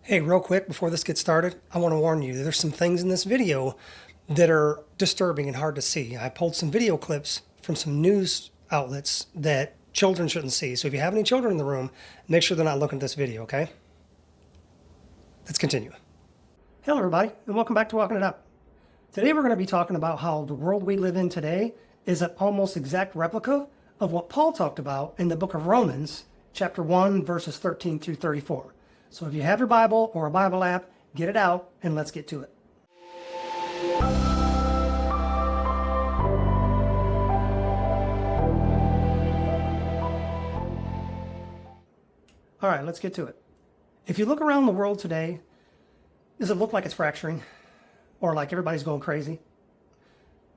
Hey, real quick before this gets started, I want to warn you there's some things in this video that are disturbing and hard to see. I pulled some video clips from some news outlets that children shouldn't see. So if you have any children in the room, make sure they're not looking at this video, okay? Let's continue. Hello, everybody, and welcome back to Walking It Up. Today we're going to be talking about how the world we live in today is an almost exact replica of what Paul talked about in the book of Romans, chapter 1, verses 13 through 34. So if you have your Bible or a Bible app, get it out and let's get to it. All right, let's get to it. If you look around the world today, does it look like it's fracturing? Or like everybody's going crazy?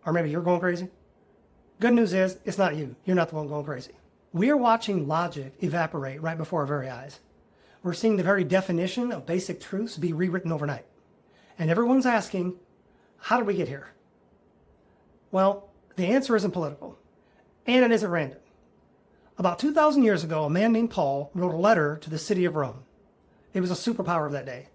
Or maybe you're going crazy? Good news is, it's not you. You're not the one going crazy. We are watching logic evaporate right before our very eyes. We're seeing the very definition of basic truths be rewritten overnight. And everyone's asking, how did we get here? Well, the answer isn't political, and it isn't random. About 2,000 years ago, a man named Paul wrote a letter to the city of Rome. It was a superpower of that day.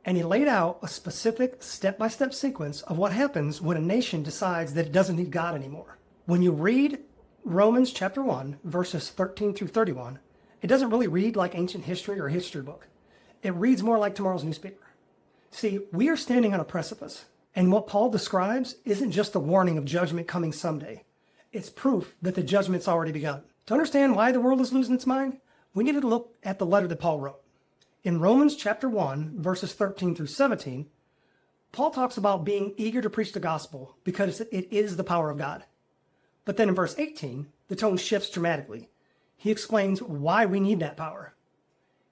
And he laid out a specific step-by-step sequence of what happens when a nation decides that it doesn't need God anymore. When you read Romans chapter 1, verses 13 through 31, it doesn't really read like ancient history or a history book. It reads more like tomorrow's newspaper. See, we are standing on a precipice, and what Paul describes isn't just a warning of judgment coming someday. It's proof that the judgment's already begun. To understand why the world is losing its mind, we need to look at the letter that Paul wrote. In Romans chapter 1, verses 13 through 17, Paul talks about being eager to preach the gospel because it is the power of God. But then in verse 18, the tone shifts dramatically. He explains why we need that power.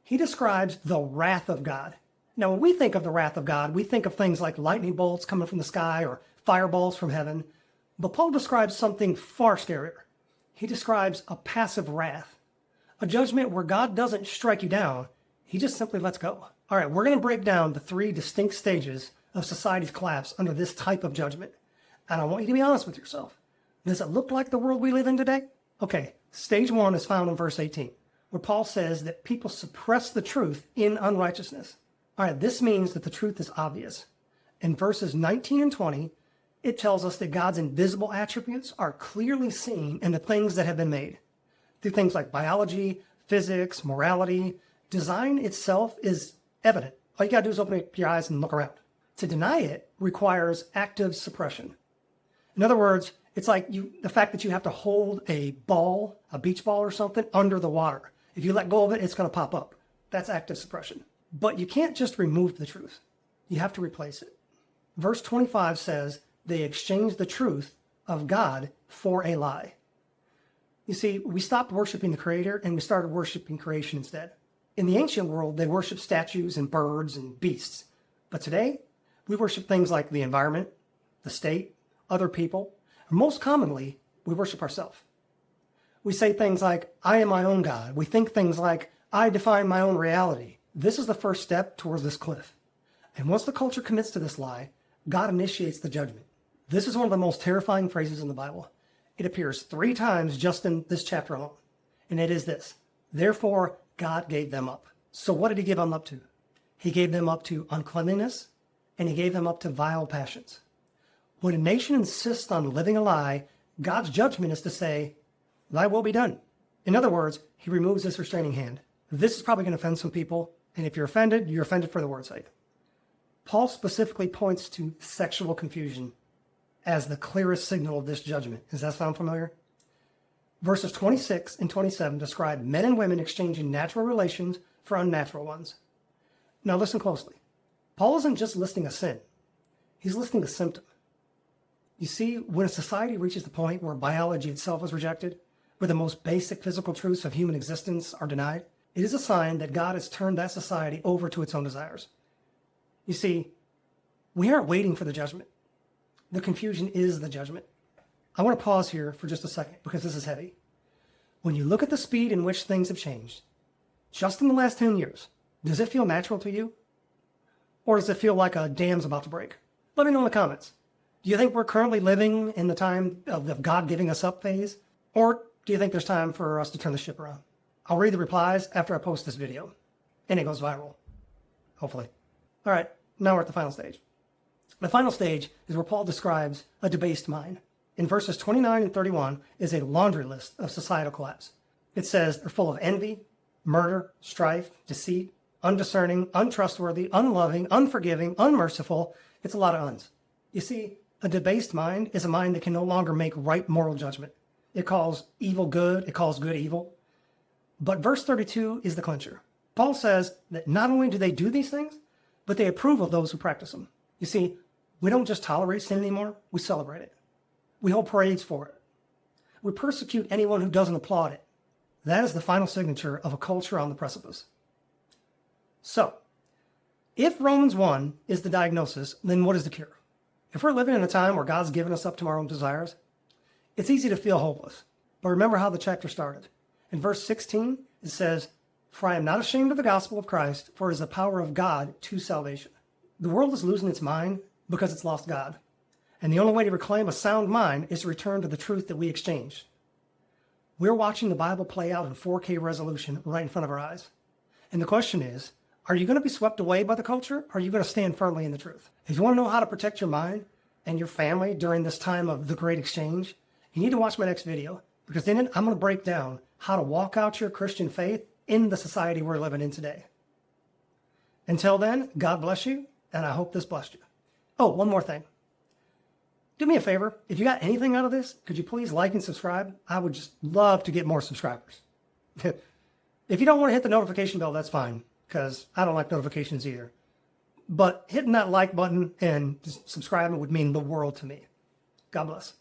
He describes the wrath of God. Now, when we think of the wrath of God, we think of things like lightning bolts coming from the sky or fireballs from heaven. But Paul describes something far scarier. He describes a passive wrath, a judgment where God doesn't strike you down. He just simply lets go. All right, we're going to break down the three distinct stages of society's collapse under this type of judgment. And I want you to be honest with yourself. Does it look like the world we live in today? Okay, stage one is found in verse 18, where Paul says that people suppress the truth in unrighteousness. All right, this means that the truth is obvious. In verses 19 and 20, it tells us that God's invisible attributes are clearly seen in the things that have been made. Through things like biology, physics, morality, design itself is evident. All you gotta do is open up your eyes and look around. To deny it requires active suppression. In other words, it's like the fact that you have to hold a ball, a beach ball or something, under the water. If you let go of it, it's going to pop up. That's active suppression. But you can't just remove the truth. You have to replace it. Verse 25 says, they exchanged the truth of God for a lie. You see, we stopped worshiping the Creator and we started worshiping creation instead. In the ancient world, they worshiped statues and birds and beasts. But today, we worship things like the environment, the state, other people. Most commonly, we worship ourselves. We say things like, I am my own God. We think things like, I define my own reality. This is the first step towards this cliff. And once the culture commits to this lie, God initiates the judgment. This is one of the most terrifying phrases in the Bible. It appears 3 times just in this chapter alone. And it is this, therefore, God gave them up. So what did he give them up to? He gave them up to uncleanliness, and he gave them up to vile passions. When a nation insists on living a lie, God's judgment is to say, thy will be done. In other words, he removes this restraining hand. This is probably going to offend some people, and if you're offended for the word's sake. Paul specifically points to sexual confusion as the clearest signal of this judgment. Does that sound familiar? Verses 26 and 27 describe men and women exchanging natural relations for unnatural ones. Now listen closely. Paul isn't just listing a sin. He's listing a symptom. You see, when a society reaches the point where biology itself is rejected, where the most basic physical truths of human existence are denied, it is a sign that God has turned that society over to its own desires. You see, we aren't waiting for the judgment. The confusion is the judgment. I want to pause here for just a second because this is heavy. When you look at the speed in which things have changed, just in the last 10 years, does it feel natural to you? Or does it feel like a dam's about to break? Let me know in the comments. Do you think we're currently living in the time of the God giving us up phase? Or do you think there's time for us to turn the ship around? I'll read the replies after I post this video. And it goes viral. hopefully. All right, now we're at the final stage. The final stage is where Paul describes a debased mind. In verses 29 and 31 is a laundry list of societal collapse. It says they're full of envy, murder, strife, deceit, undiscerning, untrustworthy, unloving, unforgiving, unmerciful. It's a lot of uns. You see, a debased mind is a mind that can no longer make right moral judgment. It calls evil good, it calls good evil. But verse 32 is the clincher. Paul says that not only do they do these things, but they approve of those who practice them. You see, we don't just tolerate sin anymore, we celebrate it. We hold parades for it. We persecute anyone who doesn't applaud it. That is the final signature of a culture on the precipice. So, if Romans 1 is the diagnosis, then what is the cure? If we're living in a time where God's given us up to our own desires, it's easy to feel hopeless. But remember how the chapter started. In verse 16, it says, "For I am not ashamed of the gospel of Christ, for it is the power of God to salvation." The world is losing its mind because it's lost God. And the only way to reclaim a sound mind is to return to the truth that we exchanged. We're watching the Bible play out in 4K resolution right in front of our eyes. And the question is, are you going to be swept away by the culture, or are you going to stand firmly in the truth? If you want to know how to protect your mind and your family during this time of the great exchange, you need to watch my next video, because in it, I'm going to break down how to walk out your Christian faith in the society we're living in today. Until then, God bless you, and I hope this blessed you. Oh, one more thing. Do me a favor. If you got anything out of this, could you please like and subscribe? I would just love to get more subscribers. If you don't want to hit the notification bell, that's fine, because I don't like notifications either. But hitting that like button and subscribing would mean the world to me. God bless.